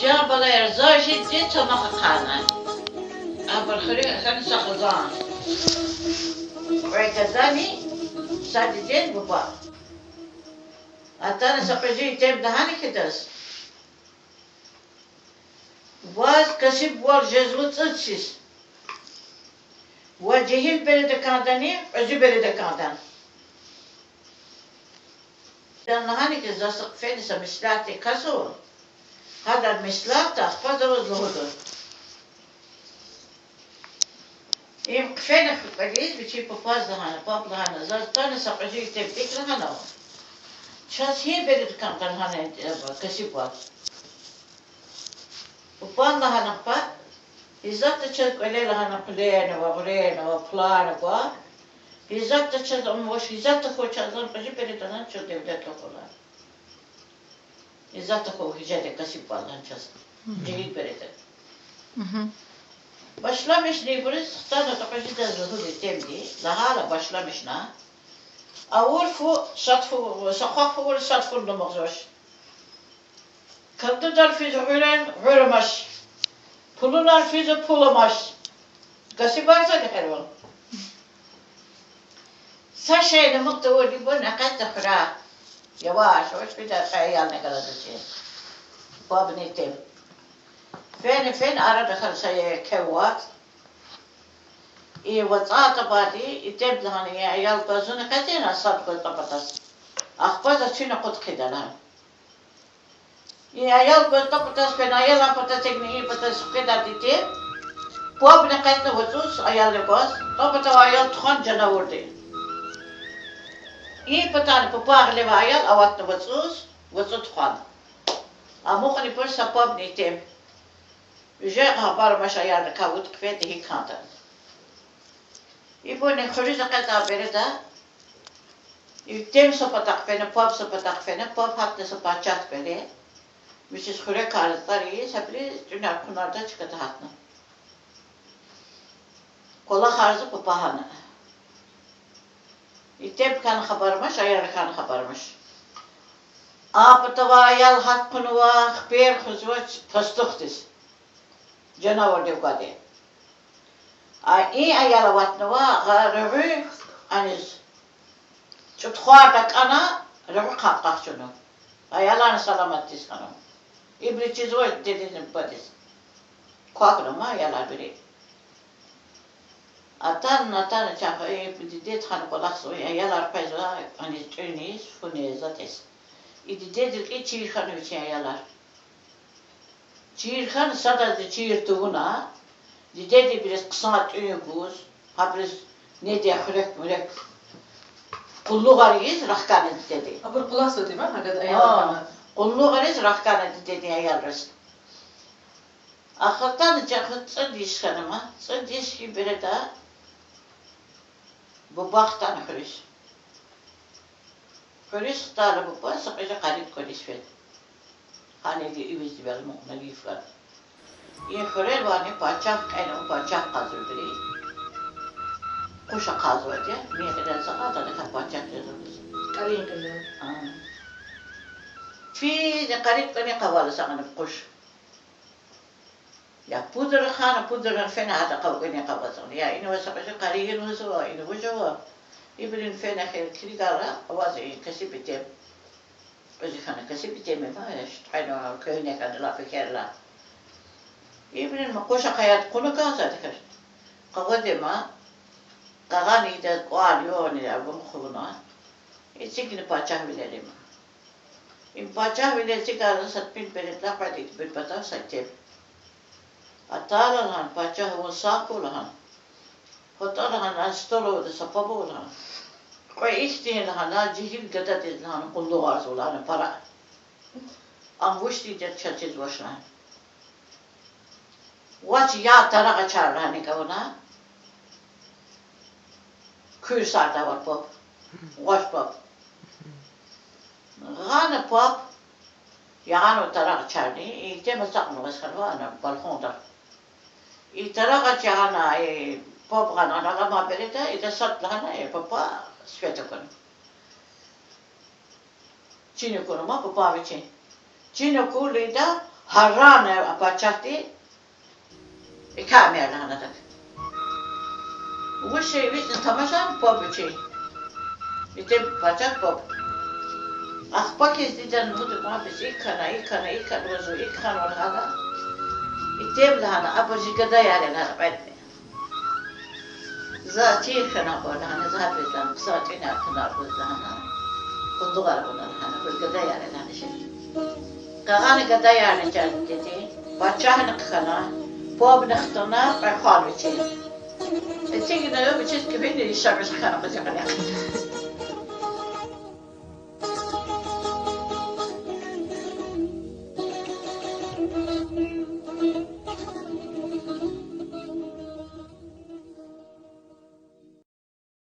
جا بلا زوجي جيت ما خانا أبر خري كان سخزان وعكزاني سادتين بابا أتانا سقجي تيم دهاني كدرس واز كسب وار جزوت أتسيس وجهيل بلد كانداني عزي بلد كاندان لأن هاني كذا سقفين سمسلاتي كسو هذا المسلات أخبزه وزهده يم قفين خبريز بتشي بفاز لهنا باب لهنا زاد تاني سقجي تبتك لهنا شاس هي بلد كاندان هنا كسب وار وبان لهنا با إذا تشد قليل لهنا قليل وغرين وفلان وقا إذا تشد أموش إذا تخو شازن قجي بلد هنا شو دولة لخلا إذا تخو هجادة كسب وار لهنا شاس جهيد بلد başlamış neyburuz, sana takıcı da zuhur temdi, lahala başlamış na. Avurfu, satfu, sakhafu, satfu namazmış. Kaldı darfiz hüremaş. Pulun arfiz pulamaş. Gasi varsa ne herval. Saşayla muhtevoli bu ne kadar hıra. Yavaş, hoş bir de kayal ne kadar şey. Bab ne tem. فين أراد خلصي كوات وطاعة بادي يتم لهني عيال بازون كتير أصاب كل طبطس أخبز شنو قد كده لها عيال بطبطس بين عيال بطس تجنيه بطس كده تيتم بواب نقطة وزوس عيال لباس طبطة عيال تخان جناوردي بتاعنا بباغ لما عيال أوقات وزوس تخان أموخني برس باب نيتم جاء هبار مشاير كاوت كفيت هي كانت يبون خريج قطع بردا يتم سبتاق فينا باب سبتاق فينا باب حتى سبتاق بري مش خريج كارت طريق سبلي جنار كناردا çıkıtı hatna kola xarjı papahana يتم كان خبرمش ayar كان خبرمش aptava yal hakkınıva xber xuzvat pastuxtis canavar devgade. Ayala vatnava rüğü aniz. Çutxuardak ana rüğü kapkak şunu. Ayalan salamat diskanım. İbriçiz o dediğim badis. Kuaknama ayalar biri. Atan çakı dedi tanı kolak soy ayalar payza aniz çöniz fune zates. İdi dedik içi kanı için ayalar. Çiğirkan sadece çiğirtuğuna, dedi biraz kısamat ünüküz, ha biraz ne diye hürek, kullu gariyiz, rahkan dedi. Abur kulak söyledi mi? Hakikaten ayarlar. Kullu gariyiz, rahkan dedi ayarlarız. Akıttan çakıt sıdış kanıma, sıdış ki bir de bu baktan hürüş. Hürüş tarı bu ba, sıkıca karip hürüş fed. Hani de üvezi bir muhmelif var. Yıkırır var ne paçak, en o paçak kazıyor biri. Kuşa kazıyor diye. Niye kadar sakata ne kadar paçak yazılmış. Karayın kızı. Fi de karip kani kavalı sakın kuş. Ya pudra khana pudra fena hada kavgani kavasın. Ya inu sakıcı kariyin husu, inu husu. İbrin fena khir kirigara avazı kasip etem. وزخنا كسب تيمي ما يشتحنوا كهنة كان لا فكر لا يبن المقوشة خيات كنا كاسة تكر قوادما قغاني ده قوال يوني أبو مخونا يسكن باتشاه بلادما إن باتشاه بلاد سكارا سبين بلاد لا قادي تبين بتا سكتيم أتالا لهن باتشاه وساقو لهن خطر لهن أستولو ده سببو لهن وإشتهي لهنا جهل قدرت لهنا كله عرض لهنا فرع أم وشتي جت شتيت وشنا وش يا ترى قشار لهنا كونا كل ساعة ور باب وش باب غانا باب يعانو ترى قشارني يتم سقنا بس كانوا أنا بالخون ده يترى قشارنا باب غانا أنا ما بريته إذا صدق لهنا بابا سويتكون چینو کنم ما بابا چین چینو کولی دا هرانه باچاتی کامیار لحنه دک وش وش تماشا بابچی بیت باچات باب أخبار كذا نقول ما بس إيكان وزو إيكان والهذا يتم لهنا أبو جدا يعني لهنا بعدني ذاتي خنا لهنا ذات بيتنا ساعتين خنا لهنا كنت غالبا لهنا بالجدا يعني لهنا شيء كأنا جدا يعني جالتي بتشاهن خنا بوب نختنا بخال بتشي تيجي نلو بتشي كبير يشرب خنا بس يعني